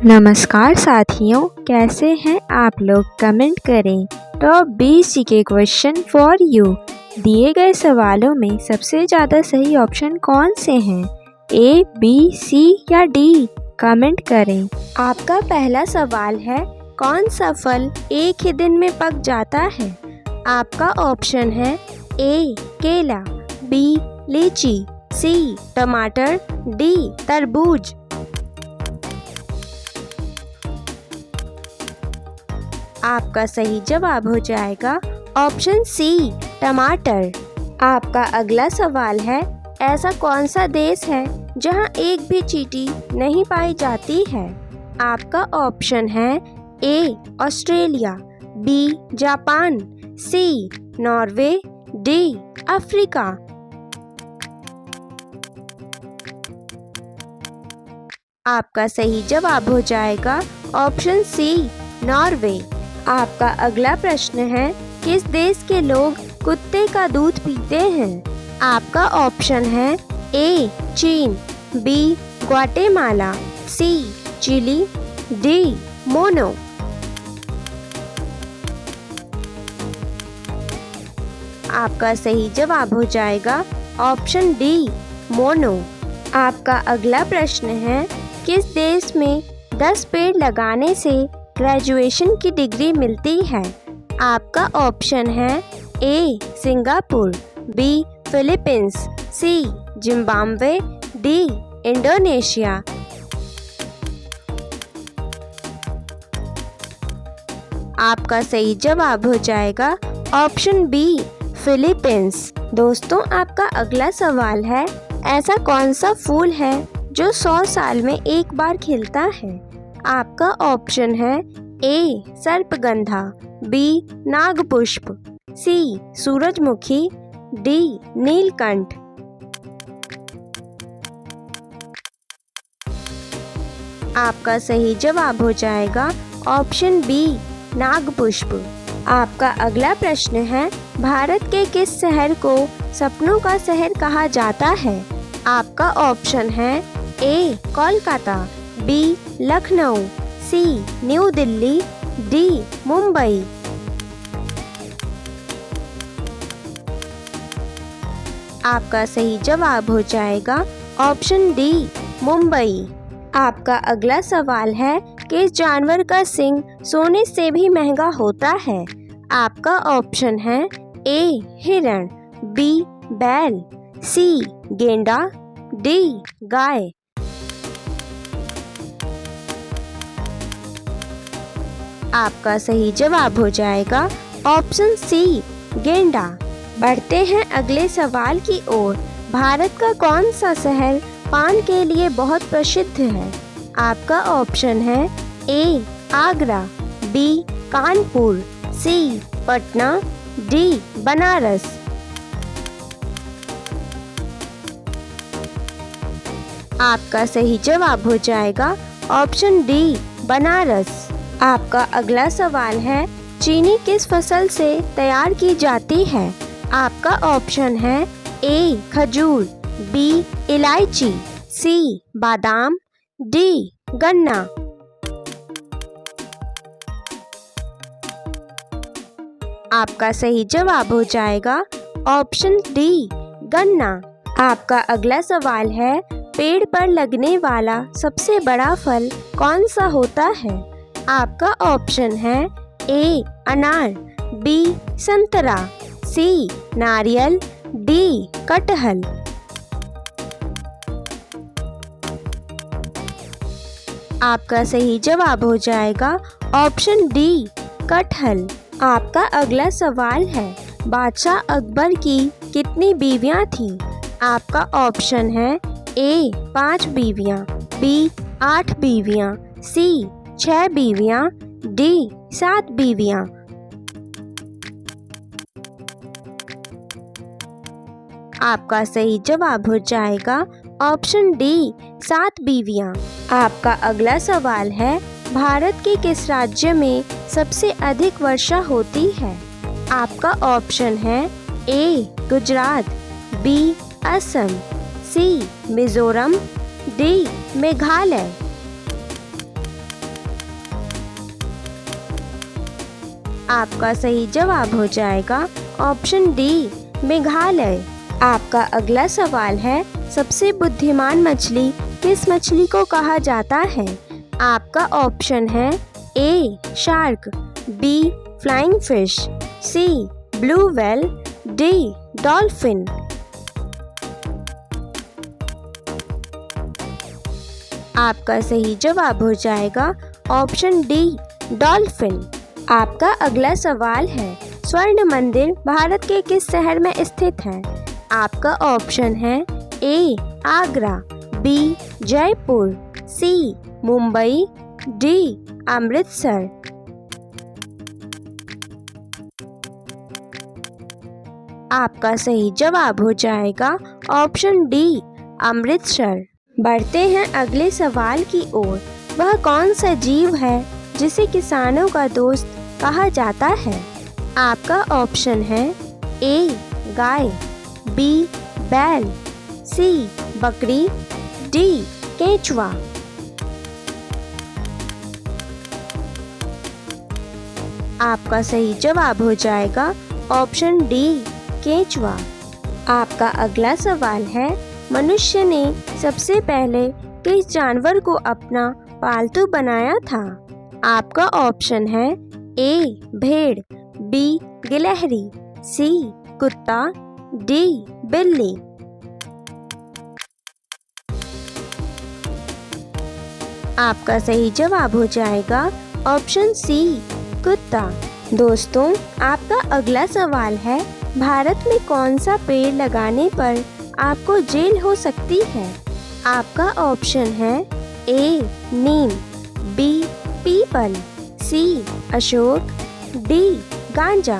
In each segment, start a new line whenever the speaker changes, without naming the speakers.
नमस्कार साथियों, कैसे हैं आप लोग? कमेंट करें। Top 20 GK question for you. दिए गए सवालों में सबसे ज़्यादा सही ऑप्शन कौन से हैं? ए, बी, सी या डी? कमेंट करें। आपका पहला सवाल है, कौन सा फल एक ही दिन में पक जाता है? आपका ऑप्शन है ए, केला, बी, लीची, सी, टमाटर, डी, तरबूज। आपका सही जवाब हो जाएगा ऑप्शन सी, टमाटर। आपका अगला सवाल है, ऐसा कौन सा देश है जहां एक भी चींटी नहीं पाई जाती है? आपका ऑप्शन है ए, ऑस्ट्रेलिया, बी, जापान, सी, नॉर्वे, डी, अफ्रीका। आपका सही जवाब हो जाएगा ऑप्शन सी, नॉर्वे। आपका अगला प्रश्न है, किस देश के लोग कुत्ते का दूध पीते हैं? आपका ऑप्शन है ए, चीन, बी, ग्वाटेमाला, सी, चिली, डी, मोनो। आपका सही जवाब हो जाएगा ऑप्शन डी, मोनो। आपका अगला प्रश्न है, किस देश में 10 पेड़ लगाने से ग्रेजुएशन की डिग्री मिलती है? आपका ऑप्शन है ए, सिंगापुर, बी, फिलीपींस, सी, जिम्बाब्वे, डी, इंडोनेशिया। आपका सही जवाब हो जाएगा ऑप्शन बी, फिलीपींस। दोस्तों, आपका अगला सवाल है, ऐसा कौन सा फूल है जो 100 साल में एक बार खिलता है? आपका ऑप्शन है ए, सर्पगंधा, बी, नागपुष्प, सी, सूरजमुखी, डी, नीलकंठ। आपका सही जवाब हो जाएगा ऑप्शन बी, नागपुष्प। आपका अगला प्रश्न है, भारत के किस शहर को सपनों का शहर कहा जाता है? आपका ऑप्शन है ए, कोलकाता, बी, लखनऊ, सी, न्यू दिल्ली, डी, मुंबई। आपका सही जवाब हो जाएगा ऑप्शन डी, मुंबई। आपका अगला सवाल है, किस जानवर का सींग सोने से भी महंगा होता है? आपका ऑप्शन है ए, हिरण, बी, बैल, सी, गेंडा, डी, गाय। आपका सही जवाब हो जाएगा ऑप्शन सी, गेंडा। बढ़ते हैं अगले सवाल की ओर। भारत का कौन सा शहर पान के लिए बहुत प्रसिद्ध है? आपका ऑप्शन है ए, आगरा, बी, कानपुर, सी, पटना, डी, बनारस। आपका सही जवाब हो जाएगा ऑप्शन डी, बनारस। आपका अगला सवाल है, चीनी किस फसल से तैयार की जाती है? आपका ऑप्शन है ए, खजूर, बी, इलायची, सी, बादाम, डी, गन्ना। आपका सही जवाब हो जाएगा ऑप्शन डी, गन्ना। आपका अगला सवाल है, पेड़ पर लगने वाला सबसे बड़ा फल कौन सा होता है? आपका ऑप्शन है ए, अनार, बी, संतरा, सी, नारियल, डी, कटहल। आपका सही जवाब हो जाएगा ऑप्शन डी, कटहल। आपका अगला सवाल है, बादशाह अकबर की कितनी बीवियां थीं? आपका ऑप्शन है ए, 5 बीवियां, बी, 8 बीवियां, सी, 6 बीवियां, डी, 7 बीवियां। आपका सही जवाब हो जाएगा ऑप्शन डी, 7 बीवियां। आपका अगला सवाल है, भारत के किस राज्य में सबसे अधिक वर्षा होती है? आपका ऑप्शन है ए, गुजरात, बी, असम, सी, मिजोरम, डी, मेघालय। आपका सही जवाब हो जाएगा ऑप्शन डी, मेघालय। आपका अगला सवाल है, सबसे बुद्धिमान मछली किस मछली को कहा जाता है? आपका ऑप्शन है ए, शार्क, बी, फ्लाइंग फिश, सी, ब्लू व्हेल, डी, डॉल्फिन। आपका सही जवाब हो जाएगा ऑप्शन डी, डॉल्फिन। आपका अगला सवाल है, स्वर्ण मंदिर भारत के किस शहर में स्थित है? आपका ऑप्शन है ए, आगरा, बी, जयपुर, सी, मुंबई, डी, अमृतसर। आपका सही जवाब हो जाएगा ऑप्शन डी, अमृतसर। बढ़ते हैं अगले सवाल की ओर। वह कौन सा जीव है जिसे किसानों का दोस्त कहा जाता है? आपका ऑप्शन है ए, गाय, बी, बैल, सी, बकरी, डी, केंचुआ। आपका सही जवाब हो जाएगा ऑप्शन डी, केंचुआ। आपका अगला सवाल है, मनुष्य ने सबसे पहले किस जानवर को अपना पालतू बनाया था? आपका ऑप्शन है ए, भेड़, बी, गिलहरी, सी, कुत्ता, डी, बिल्ली। आपका सही जवाब हो जाएगा ऑप्शन सी, कुत्ता। दोस्तों, आपका अगला सवाल है, भारत में कौन सा पेड़ लगाने पर आपको जेल हो सकती है? आपका ऑप्शन है ए, नीम, बी, पीपल, सी, अशोक, डी, गांजा।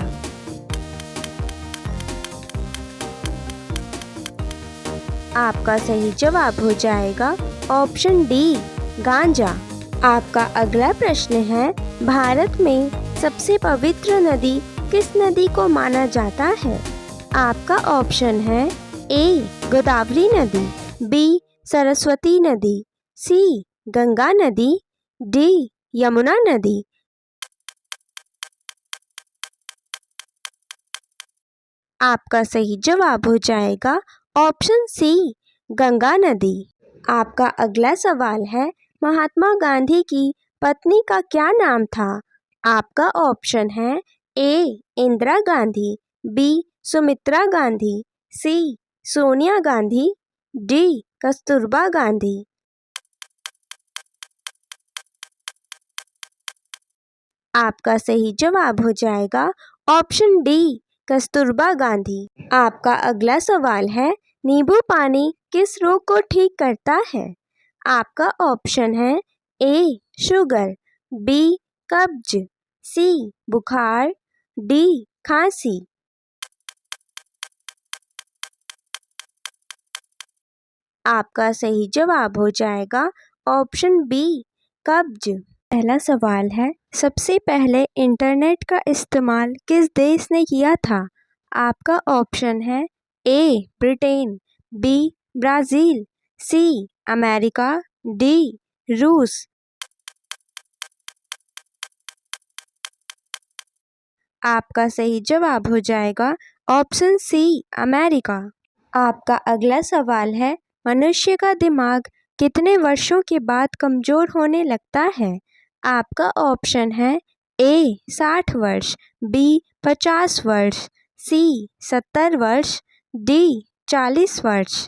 आपका सही जवाब हो जाएगा ऑप्शन डी, गांजा। आपका अगला प्रश्न है, भारत में सबसे पवित्र नदी किस नदी को माना जाता है? आपका ऑप्शन है ए, गोदावरी नदी, बी, सरस्वती नदी, सी, गंगा नदी, डी, यमुना नदी। आपका सही जवाब हो जाएगा ऑप्शन सी, गंगा नदी। आपका अगला सवाल है, महात्मा गांधी की पत्नी का क्या नाम था? आपका ऑप्शन है ए, इंदिरा गांधी, बी, सुमित्रा गांधी, सी, सोनिया गांधी, डी, कस्तूरबा गांधी। आपका सही जवाब हो जाएगा ऑप्शन डी, कस्तूरबा गांधी। आपका अगला सवाल है, नींबू पानी किस रोग को ठीक करता है? आपका ऑप्शन है ए, शुगर, बी, कब्ज, सी, बुखार, डी, खांसी। आपका सही जवाब हो जाएगा ऑप्शन बी, कब्ज। पहला सवाल है, सबसे पहले इंटरनेट का इस्तेमाल किस देश ने किया था? आपका ऑप्शन है ए, ब्रिटेन, बी, ब्राज़ील, सी, अमेरिका, डी, रूस। आपका सही जवाब हो जाएगा ऑप्शन सी, अमेरिका। आपका अगला सवाल है, मनुष्य का दिमाग कितने वर्षों के बाद कमज़ोर होने लगता है? आपका ऑप्शन है ए, 60 वर्ष, बी, 50 वर्ष, सी, 70 वर्ष, डी, 40 वर्ष।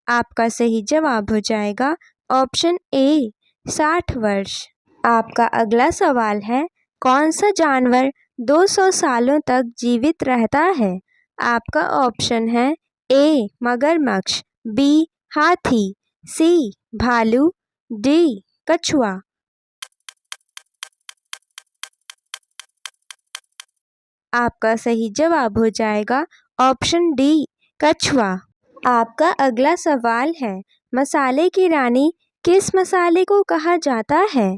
आपका सही जवाब हो जाएगा ऑप्शन ए, 60 वर्ष। आपका अगला सवाल है, कौन सा जानवर 200 सालों तक जीवित रहता है? आपका ऑप्शन है ए, मगरमच्छ, बी, हाथी, सी, भालू, डी, कछुआ। आपका सही जवाब हो जाएगा ऑप्शन डी, कछुआ। आपका अगला सवाल है, मसाले की रानी किस मसाले को कहा जाता है?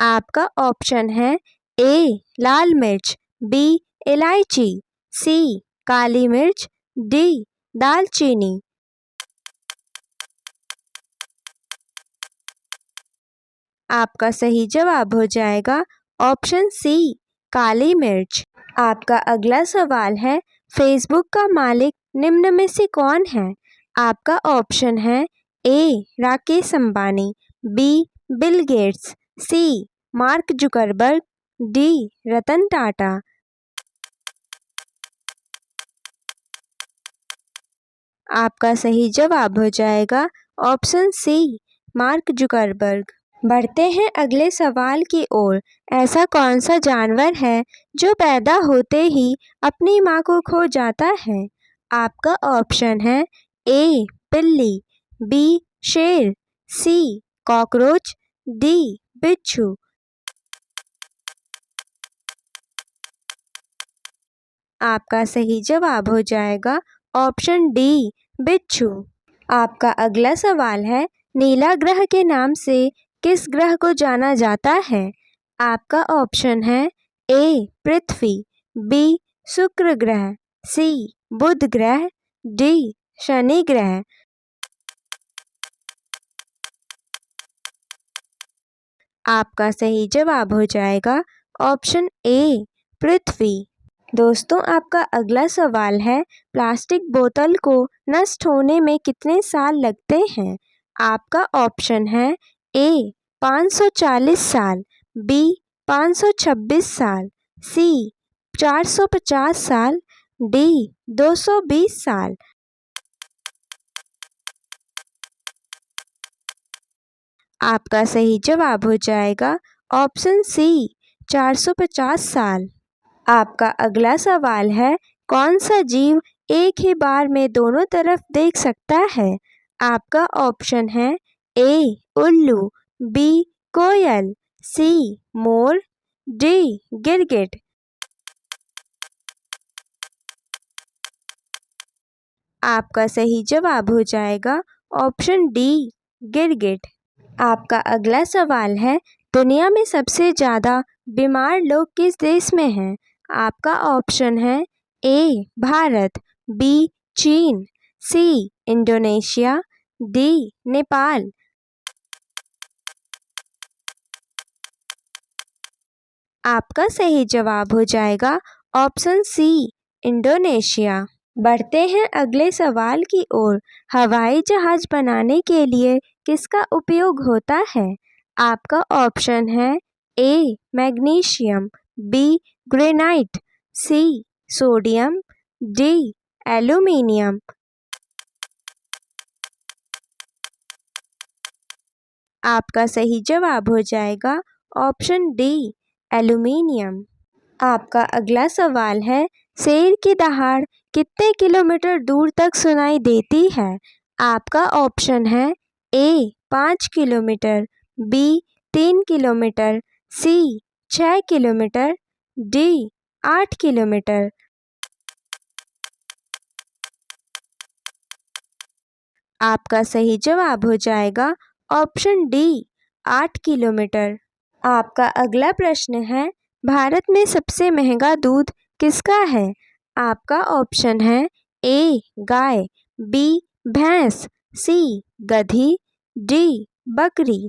आपका ऑप्शन है ए, लाल मिर्च, बी, इलायची, सी, काली मिर्च, डी, दालचीनी। आपका सही जवाब हो जाएगा ऑप्शन सी, काली मिर्च। आपका अगला सवाल है, फेसबुक का मालिक निम्न में से कौन है? आपका ऑप्शन है A, Rakesh Ambani, B, Bill Gates, C, Mark Zuckerberg, D, Ratan Tata. आपका सही जवाब हो जाएगा ऑप्शन सी, मार्क जुकरबर्ग। बढ़ते हैं अगले सवाल की ओर। ऐसा कौन सा जानवर है जो पैदा होते ही अपनी मां को खो जाता है? आपका ऑप्शन है ए, बिल्ली, बी, शेर, सी, कॉकरोच, डी, बिच्छू। आपका सही जवाब हो जाएगा ऑप्शन डी, बिच्छू। आपका अगला सवाल है, नीला ग्रह के नाम से किस ग्रह को जाना जाता है? आपका ऑप्शन है ए, पृथ्वी, बी, शुक्र ग्रह, सी, बुध ग्रह, डी, शनि ग्रह। आपका सही जवाब हो जाएगा ऑप्शन ए, पृथ्वी। दोस्तों, आपका अगला सवाल है, प्लास्टिक बोतल को नष्ट होने में कितने साल लगते हैं? आपका ऑप्शन है ए, 540 साल, बी, 526 साल, सी, 450 साल, डी, 220 साल। आपका सही जवाब हो जाएगा ऑप्शन सी, 450 साल। आपका अगला सवाल है, कौन सा जीव एक ही बार में दोनों तरफ देख सकता है? आपका ऑप्शन है ए, उल्लू, बी, कोयल, सी, मोर, डी, गिरगिट। आपका सही जवाब हो जाएगा ऑप्शन डी, गिरगिट। आपका अगला सवाल है, दुनिया में सबसे ज़्यादा बीमार लोग किस देश में हैं? आपका ऑप्शन है ए, भारत, बी, चीन, सी, इंडोनेशिया, डी, नेपाल। आपका सही जवाब हो जाएगा ऑप्शन सी, इंडोनेशिया। बढ़ते हैं अगले सवाल की ओर। हवाई जहाज बनाने के लिए किसका उपयोग होता है? आपका ऑप्शन है ए, मैग्नीशियम, बी, ग्रेनाइट, सी, सोडियम, डी, एल्यूमीनियम। आपका सही जवाब हो जाएगा ऑप्शन डी, एल्यूमीनियम। आपका अगला सवाल है, शेर की दहाड़ कितने किलोमीटर दूर तक सुनाई देती है? आपका ऑप्शन है ए, 5 किलोमीटर, बी, 3 किलोमीटर, सी, 6 किलोमीटर, डी, 8 किलोमीटर। आपका सही जवाब हो जाएगा ऑप्शन डी, 8 किलोमीटर। आपका अगला प्रश्न है, भारत में सबसे महंगा दूध किसका है? आपका ऑप्शन है ए, गाय, बी, भैंस, सी, गधी, डी, बकरी।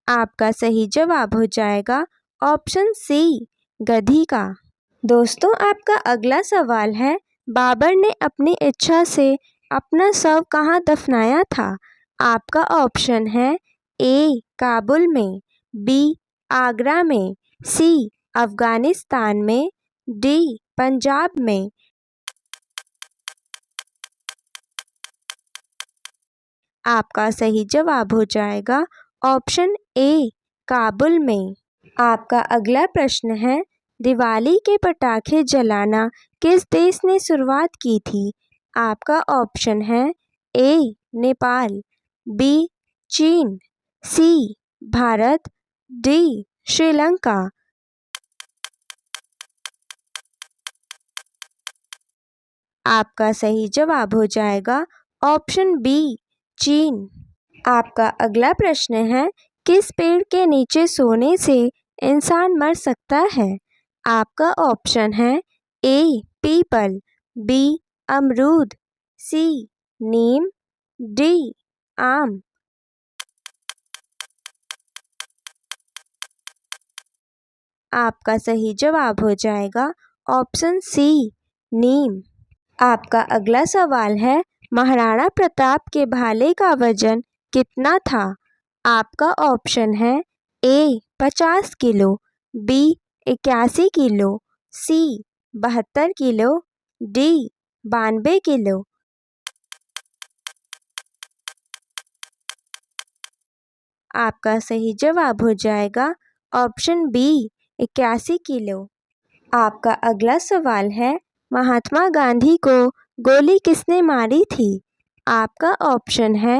आपका सही जवाब हो जाएगा ऑप्शन सी, गधी का। दोस्तों, आपका अगला सवाल है, बाबर ने अपनी इच्छा से अपना शव कहाँ दफनाया था? आपका ऑप्शन है ए, काबुल में, बी, आगरा में, सी, अफगानिस्तान में, डी, पंजाब में। आपका सही जवाब हो जाएगा ऑप्शन ए, काबुल में। आपका अगला प्रश्न है, दिवाली के पटाखे जलाना किस देश ने शुरुआत की थी? आपका ऑप्शन है ए, नेपाल, बी, चीन, सी, भारत, डी, श्रीलंका। आपका सही जवाब हो जाएगा ऑप्शन बी, चीन। आपका अगला प्रश्न है, किस पेड़ के नीचे सोने से इंसान मर सकता है? आपका ऑप्शन है ए, पीपल, बी, अमरूद, सी, नीम, डी आम। आपका सही जवाब हो जाएगा ऑप्शन सी नीम। आपका अगला सवाल है, महाराणा प्रताप के भाले का वजन कितना था? आपका ऑप्शन है ए 50 किलो, बी 81 किलो, सी 72 किलो, डी 92 किलो। आपका सही जवाब हो जाएगा ऑप्शन बी 81 किलो। आपका अगला सवाल है, महात्मा गांधी को गोली किसने मारी थी? आपका ऑप्शन है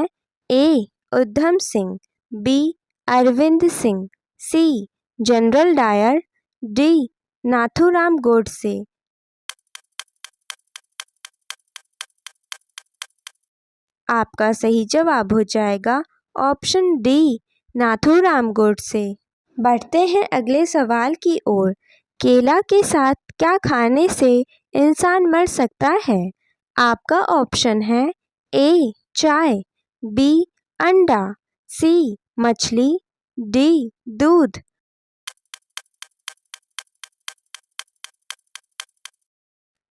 A Udham Singh, B Arvind Singh, C General Dyer, D Nathuram Godse. आपका सही जवाब हो जाएगा ऑप्शन डी नाथूराम गोडसे। बढ़ते हैं अगले सवाल की ओर। केला के साथ क्या खाने से इंसान मर सकता है? आपका ऑप्शन है ए चाय, बी अंडा, सी मछली, डी दूध।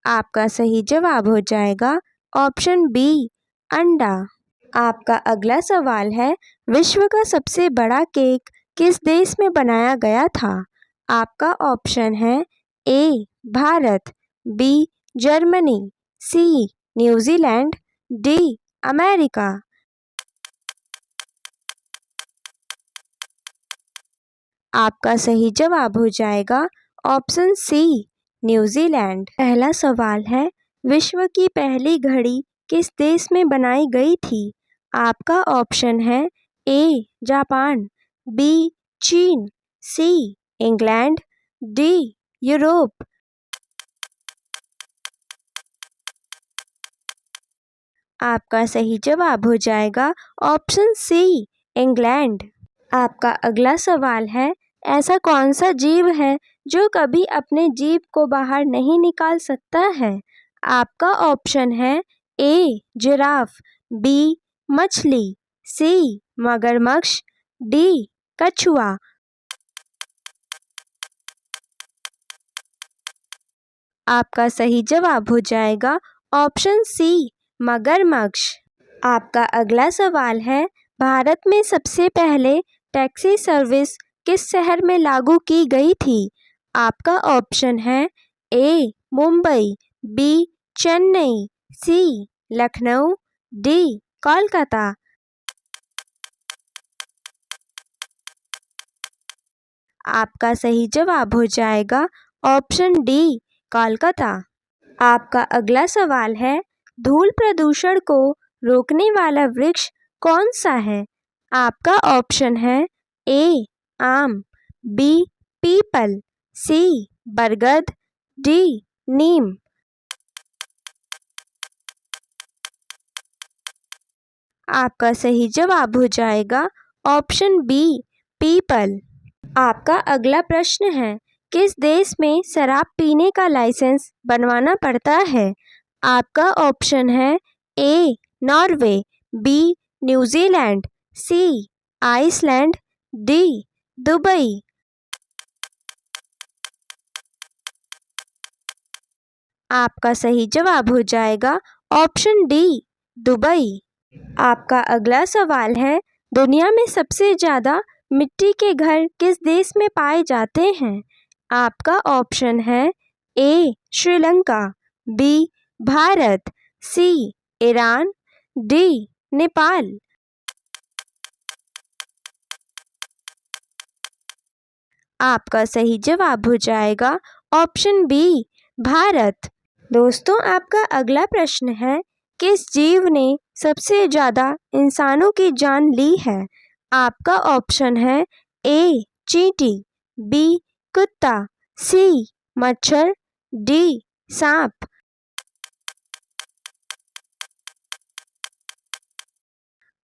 आपका सही जवाब हो जाएगा ऑप्शन बी अंडा। आपका अगला सवाल है, विश्व का सबसे बड़ा केक किस देश में बनाया गया था? आपका ऑप्शन है ए भारत, बी जर्मनी, सी न्यूजीलैंड, डी अमेरिका। आपका सही जवाब हो जाएगा ऑप्शन सी न्यूजीलैंड। पहला सवाल है, विश्व की पहली घड़ी किस देश में बनाई गई थी? आपका ऑप्शन है ए जापान, बी चीन, सी इंग्लैंड, डी यूरोप। आपका सही जवाब हो जाएगा ऑप्शन सी इंग्लैंड। आपका अगला सवाल है, ऐसा कौन सा जीव है जो कभी अपने जीभ को बाहर नहीं निकाल सकता है? आपका ऑप्शन है ए जिराफ, बी मछली, सी मगरमच्छ, डी कछुआ। आपका सही जवाब हो जाएगा ऑप्शन सी मगरमच्छ। आपका अगला सवाल है, भारत में सबसे पहले टैक्सी सर्विस किस शहर में लागू की गई थी? आपका ऑप्शन है ए मुंबई, बी चेन्नई, सी लखनऊ, डी कोलकाता। आपका सही जवाब हो जाएगा ऑप्शन डी कोलकाता। आपका अगला सवाल है, धूल प्रदूषण को रोकने वाला वृक्ष कौन सा है? आपका ऑप्शन है ए आम, बी पीपल, सी बरगद, डी नीम। आपका सही जवाब हो जाएगा ऑप्शन बी पीपल। आपका अगला प्रश्न है, किस देश में शराब पीने का लाइसेंस बनवाना पड़ता है? आपका ऑप्शन है A Norway, B New Zealand, C Iceland, D Dubai. आपका सही जवाब हो जाएगा ऑप्शन डी दुबई। आपका अगला सवाल है, दुनिया में सबसे ज़्यादा मिट्टी के घर किस देश में पाए जाते हैं? आपका ऑप्शन है ए श्रीलंका, बी भारत, सी ईरान, डी नेपाल। आपका सही जवाब हो जाएगा ऑप्शन बी भारत। दोस्तों, आपका अगला प्रश्न है, किस जीव ने सबसे ज़्यादा इंसानों की जान ली है? आपका ऑप्शन है ए चींटी, बी कुत्ता, सी मच्छर, डी सांप।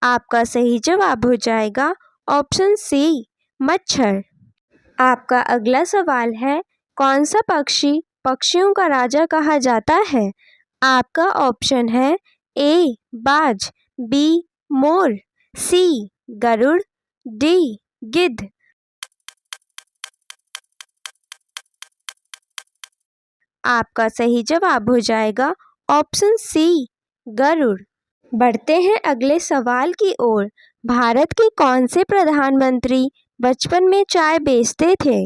आपका सही जवाब हो जाएगा ऑप्शन सी मच्छर। आपका अगला सवाल है, कौन सा पक्षी पक्षियों का राजा कहा जाता है? आपका ऑप्शन है ए बाज, बी मोर, सी गरुड़, डी गिद्ध। आपका सही जवाब हो जाएगा ऑप्शन सी गरुड़। बढ़ते हैं अगले सवाल की ओर। भारत के कौन से प्रधानमंत्री बचपन में चाय बेचते थे?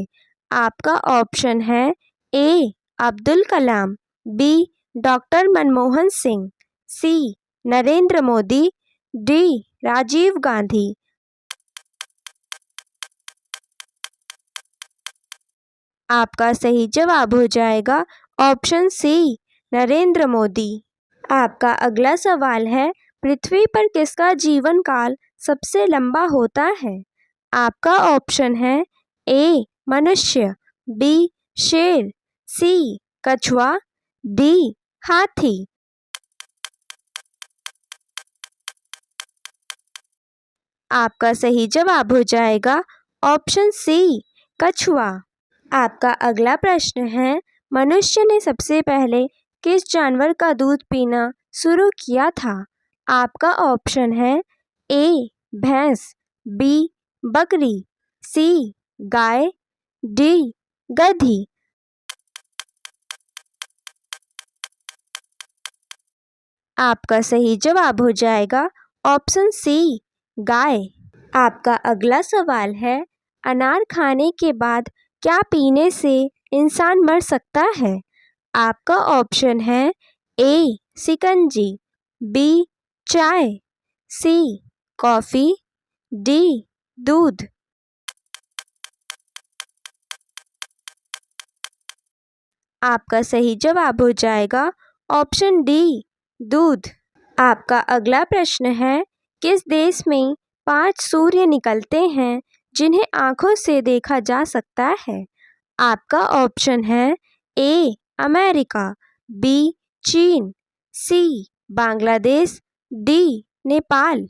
आपका ऑप्शन है ए अब्दुल कलाम, बी डॉक्टर मनमोहन सिंह, सी नरेंद्र मोदी, डी राजीव गांधी। आपका सही जवाब हो जाएगा ऑप्शन सी नरेंद्र मोदी। आपका अगला सवाल है, पृथ्वी पर किसका जीवन काल सबसे लंबा होता है? आपका ऑप्शन है ए मनुष्य, बी शेर, सी कछुआ, डी हाथी। आपका सही जवाब हो जाएगा ऑप्शन सी कछुआ। आपका अगला प्रश्न है, मनुष्य ने सबसे पहले किस जानवर का दूध पीना शुरू किया था? आपका ऑप्शन है ए भैंस, बी बकरी, सी गाय, डी गधी। आपका सही जवाब हो जाएगा ऑप्शन सी गाय। आपका अगला सवाल है, अनार खाने के बाद क्या पीने से इंसान मर सकता है? आपका ऑप्शन है ए शिकंजी, बी चाय, सी कॉफ़ी, डी दूध। आपका सही जवाब हो जाएगा ऑप्शन डी दूध। आपका अगला प्रश्न है, किस देश में 5 सूर्य निकलते हैं जिन्हें आंखों से देखा जा सकता है? आपका ऑप्शन है ए अमेरिका, बी चीन, सी बांग्लादेश, डी नेपाल।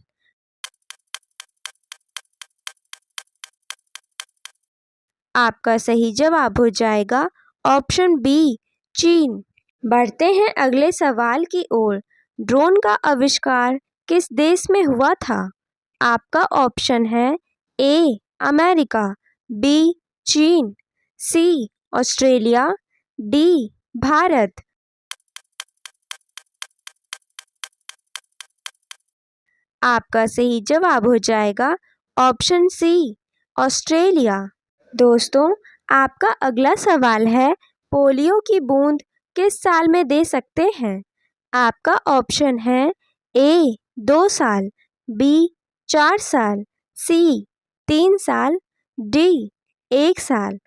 आपका सही जवाब हो जाएगा ऑप्शन बी चीन। बढ़ते हैं अगले सवाल की ओर। ड्रोन का आविष्कार किस देश में हुआ था? आपका ऑप्शन है ए अमेरिका, बी चीन, सी ऑस्ट्रेलिया, डी भारत। आपका सही जवाब हो जाएगा ऑप्शन सी ऑस्ट्रेलिया। दोस्तों, आपका अगला सवाल है, पोलियो की बूंद किस साल में दे सकते हैं? आपका ऑप्शन है ए 2 साल, बी 4 साल, सी 3 साल, डी 1 साल।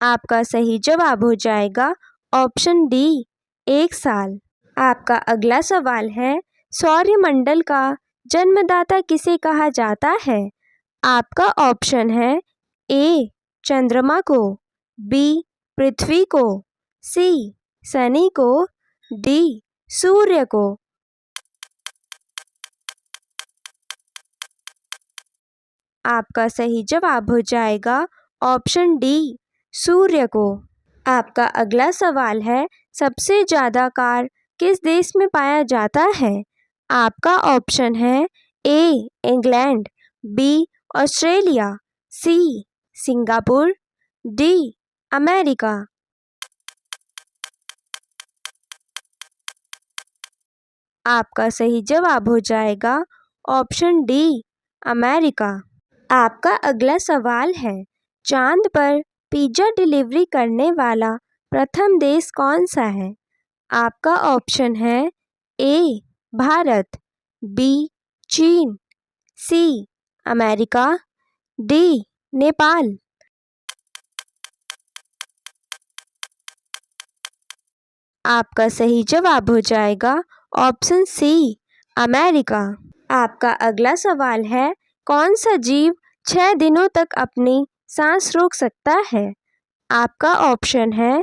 आपका सही जवाब हो जाएगा ऑप्शन डी 1 साल। आपका अगला सवाल है, सौरमंडल का जन्मदाता किसे कहा जाता है? आपका ऑप्शन है ए चंद्रमा को, बी पृथ्वी को, सी शनि को, डी सूर्य को। आपका सही जवाब हो जाएगा ऑप्शन डी सूर्य को। आपका अगला सवाल है, सबसे ज़्यादा कार किस देश में पाया जाता है? आपका ऑप्शन है A England, B Australia, C Singapore, D America. आपका सही जवाब हो जाएगा ऑप्शन डी अमेरिका। आपका अगला सवाल है, चांद पर पिज्ज़ा डिलीवरी करने वाला प्रथम देश कौन सा है? आपका ऑप्शन है ए भारत, बी चीन, सी अमेरिका, डी नेपाल। आपका सही जवाब हो जाएगा ऑप्शन सी अमेरिका। आपका अगला सवाल है, कौन सा जीव 6 दिनों तक अपनी सांस रोक सकता है? आपका ऑप्शन है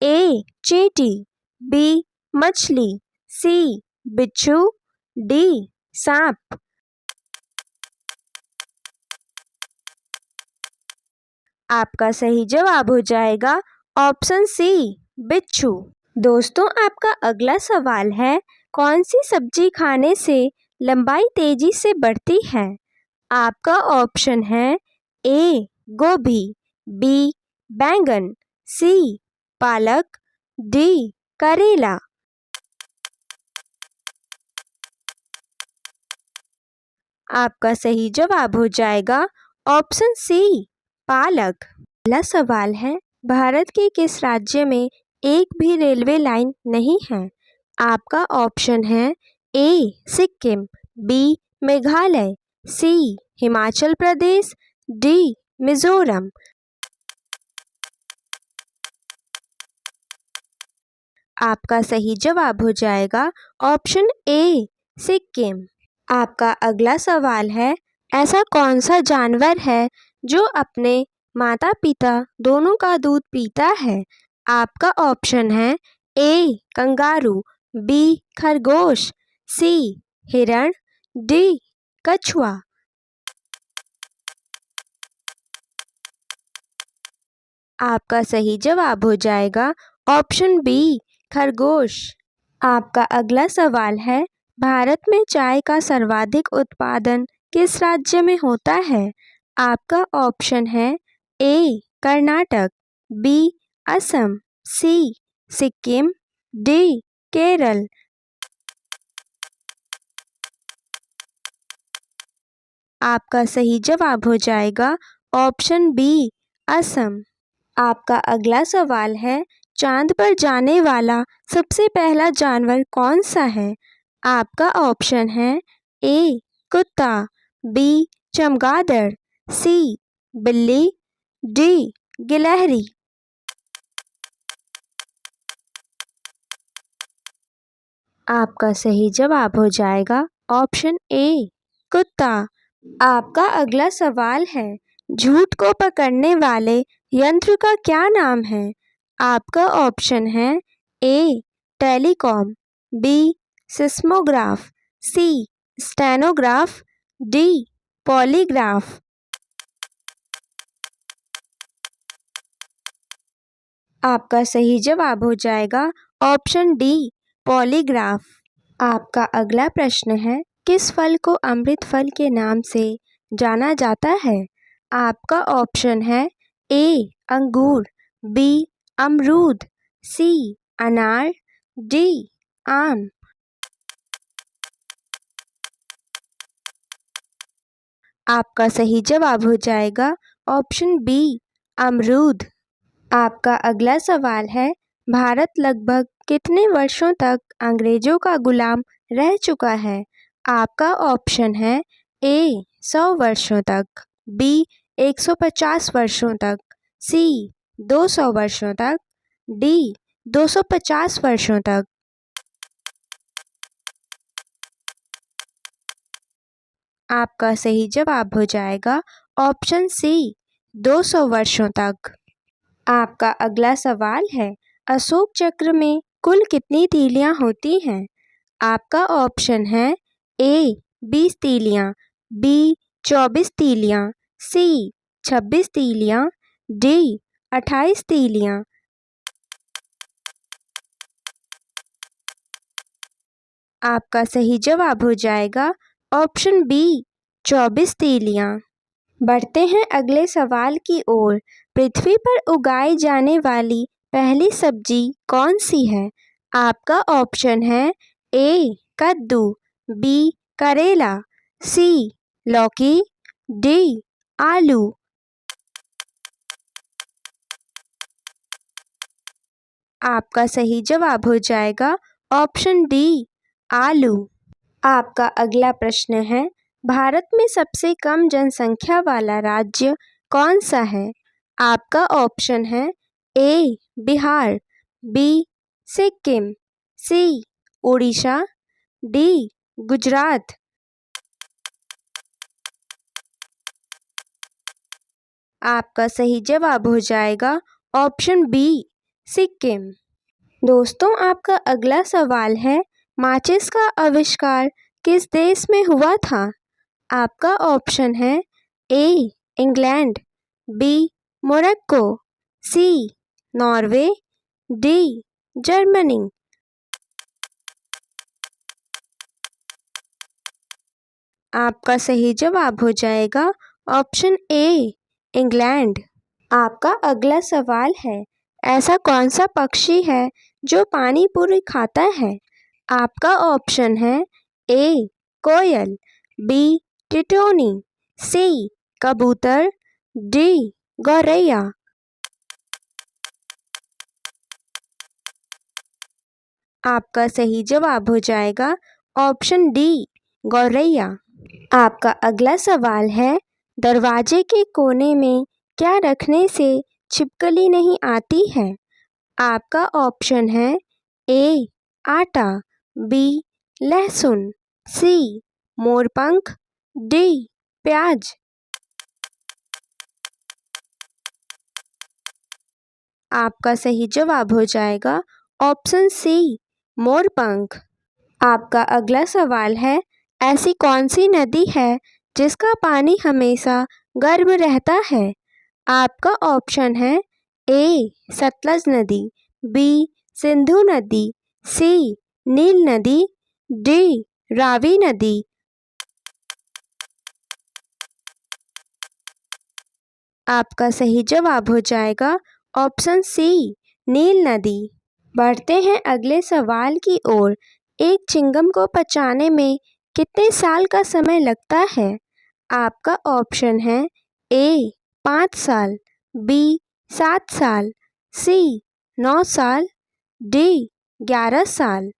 ए चींटी, बी मछली, सी बिच्छू, डी सांप। आपका सही जवाब हो जाएगा ऑप्शन सी बिच्छू। दोस्तों आपका अगला सवाल है, कौन सी सब्जी खाने से लंबाई तेजी से बढ़ती है? आपका ऑप्शन है ए गोभी, बी बैंगन, सी पालक, डी करेला। आपका सही जवाब हो जाएगा ऑप्शन सी पालक। अगला सवाल है, भारत के किस राज्य में एक भी रेलवे लाइन नहीं है? आपका ऑप्शन है ए सिक्किम, बी मेघालय, सी हिमाचल प्रदेश, डी मिजोरम। आपका सही जवाब हो जाएगा ऑप्शन ए सिक्किम। आपका अगला सवाल है, ऐसा कौन सा जानवर है जो अपने माता पिता दोनों का दूध पीता है? आपका ऑप्शन है ए कंगारू, बी खरगोश, सी हिरण, डी कछुआ। आपका सही जवाब हो जाएगा ऑप्शन बी खरगोश। आपका अगला सवाल है, भारत में चाय का सर्वाधिक उत्पादन किस राज्य में होता है? आपका ऑप्शन है ए कर्नाटक, बी असम, सी सिक्किम, डी केरल। आपका सही जवाब हो जाएगा ऑप्शन बी असम। आपका अगला सवाल है, चांद पर जाने वाला सबसे पहला जानवर कौन सा है? आपका ऑप्शन है ए कुत्ता, बी चमगादड़, सी बिल्ली, डी गिलहरी। आपका सही जवाब हो जाएगा ऑप्शन ए कुत्ता। आपका अगला सवाल है, झूठ को पकड़ने वाले यंत्र का क्या नाम है? आपका ऑप्शन है ए टेलीकॉम, बी सिस्मोग्राफ, सी स्टेनोग्राफ, डी पॉलीग्राफ। आपका सही जवाब हो जाएगा ऑप्शन डी पॉलीग्राफ। आपका अगला प्रश्न है, किस फल को अमृत फल के नाम से जाना जाता है? आपका ऑप्शन है ए अंगूर, बी अमरूद, सी अनार, डी आम। आपका सही जवाब हो जाएगा ऑप्शन बी अमरूद। आपका अगला सवाल है, भारत लगभग कितने वर्षों तक अंग्रेजों का गुलाम रह चुका है? आपका ऑप्शन है ए 100 वर्षों तक, बी 150 वर्षों तक, सी 200 वर्षों तक, डी 250 वर्षों तक। आपका सही जवाब हो जाएगा ऑप्शन सी 200 वर्षों तक। आपका अगला सवाल है, अशोक चक्र में कुल कितनी तीलियां होती हैं? आपका ऑप्शन है ए 20 तीलियां, बी 24 तीलियां, सी 26 तीलियां, डी 28 तीलियां। आपका सही जवाब हो जाएगा ऑप्शन बी 24 तीलियां। बढ़ते हैं अगले सवाल की ओर। पृथ्वी पर उगाई जाने वाली पहली सब्जी कौन सी है? आपका ऑप्शन है ए कद्दू, बी करेला, सी लौकी, डी आलू। आपका सही जवाब हो जाएगा ऑप्शन डी आलू। आपका अगला प्रश्न है, भारत में सबसे कम जनसंख्या वाला राज्य कौन सा है? आपका ऑप्शन है ए बिहार, बी सिक्किम, सी उड़ीसा, डी गुजरात। आपका सही जवाब हो जाएगा ऑप्शन बी सिक्किम। दोस्तों आपका अगला सवाल है, माचिस का आविष्कार किस देश में हुआ था? आपका ऑप्शन है A England, B Morocco, C Norway, D Germany. आपका सही जवाब हो जाएगा ऑप्शन ए, इंग्लैंड। आपका अगला सवाल है, ऐसा कौन सा पक्षी है जो पानी पूरी खाता है? आपका ऑप्शन है ए, कोयल, बी, टिटोनी, सी, कबूतर, डी, गौरैया। आपका सही जवाब हो जाएगा ऑप्शन डी, गौरैया। आपका अगला सवाल है, दरवाजे के कोने में क्या रखने से छिपकली नहीं आती है? आपका ऑप्शन है ए, आटा, बी, लहसुन, सी, मोरपंख, डी, प्याज। आपका सही जवाब हो जाएगा ऑप्शन सी, मोरपंख। आपका अगला सवाल है, ऐसी कौन सी नदी है जिसका पानी हमेशा गर्म रहता है? आपका ऑप्शन है ए, सतलज नदी, बी, सिंधु नदी, सी, नील नदी, डी, रावी नदी। आपका सही जवाब हो जाएगा ऑप्शन सी, नील नदी। बढ़ते हैं अगले सवाल की ओर। एक चिंगम को पचाने में कितने साल का समय लगता है? आपका ऑप्शन है ए, 5 साल, बी, 7 साल, सी, 9 साल, डी, 11 साल।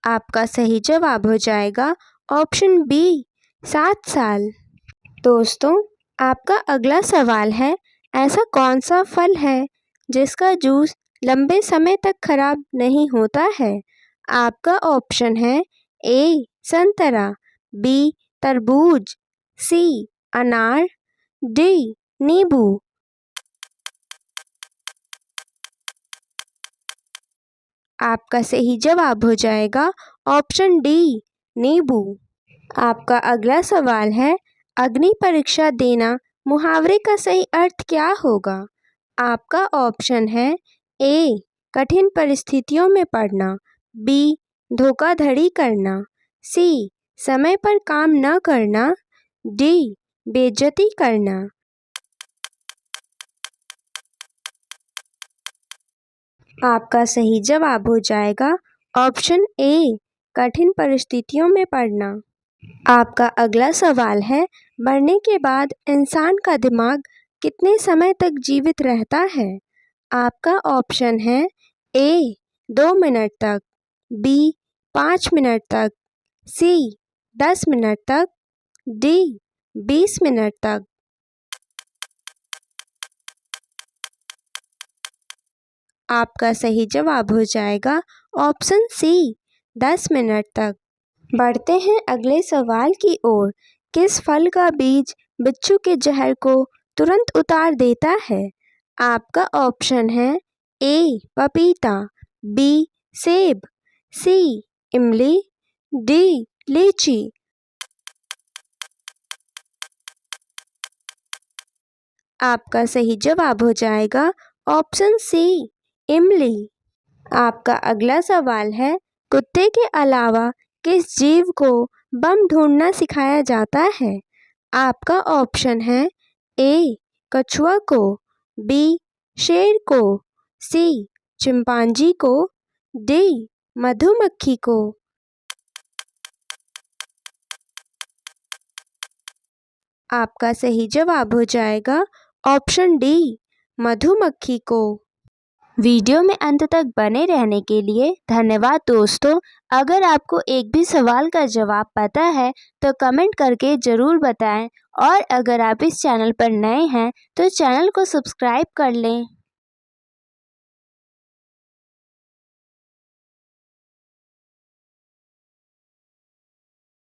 आपका सही जवाब हो जाएगा ऑप्शन बी, 7 साल। दोस्तों, आपका अगला सवाल है, ऐसा कौन सा फल है जिसका जूस लंबे समय तक खराब नहीं होता है? आपका ऑप्शन है ए, संतरा, बी, तरबूज, सी, अनार, डी, नींबू। आपका सही जवाब हो जाएगा ऑप्शन डी, नींबू। आपका अगला सवाल है, अग्नि परीक्षा देना मुहावरे का सही अर्थ क्या होगा? आपका ऑप्शन है ए, कठिन परिस्थितियों में पड़ना, बी, धोखाधड़ी करना, सी, समय पर काम न करना, डी, बेइज्जती करना। आपका सही जवाब हो जाएगा ऑप्शन ए, कठिन परिस्थितियों में पड़ना। आपका अगला सवाल है, मरने के बाद इंसान का दिमाग कितने समय तक जीवित रहता है? आपका ऑप्शन है ए, 2 मिनट तक, बी, 5 मिनट तक, सी, 10 मिनट तक, डी, 20 मिनट तक। आपका सही जवाब हो जाएगा ऑप्शन सी, 10 मिनट तक। बढ़ते हैं अगले सवाल की ओर। किस फल का बीज बिच्छू के जहर को तुरंत उतार देता है? आपका ऑप्शन है ए, पपीता, बी, सेब, सी, इमली, डी, लीची। आपका सही जवाब हो जाएगा ऑप्शन सी, इमली। आपका अगला सवाल है, कुत्ते के अलावा किस जीव को बम ढूंढना सिखाया जाता है? आपका ऑप्शन है ए, कछुआ को, बी, शेर को, सी, चिंपांजी को, डी, मधुमक्खी को। आपका सही जवाब हो जाएगा ऑप्शन डी, मधुमक्खी को। वीडियो में अंत तक बने रहने के लिए धन्यवाद दोस्तों। अगर आपको एक भी सवाल का जवाब पता है तो कमेंट करके ज़रूर बताएं, और अगर आप इस चैनल पर नए हैं तो चैनल को सब्सक्राइब कर लें।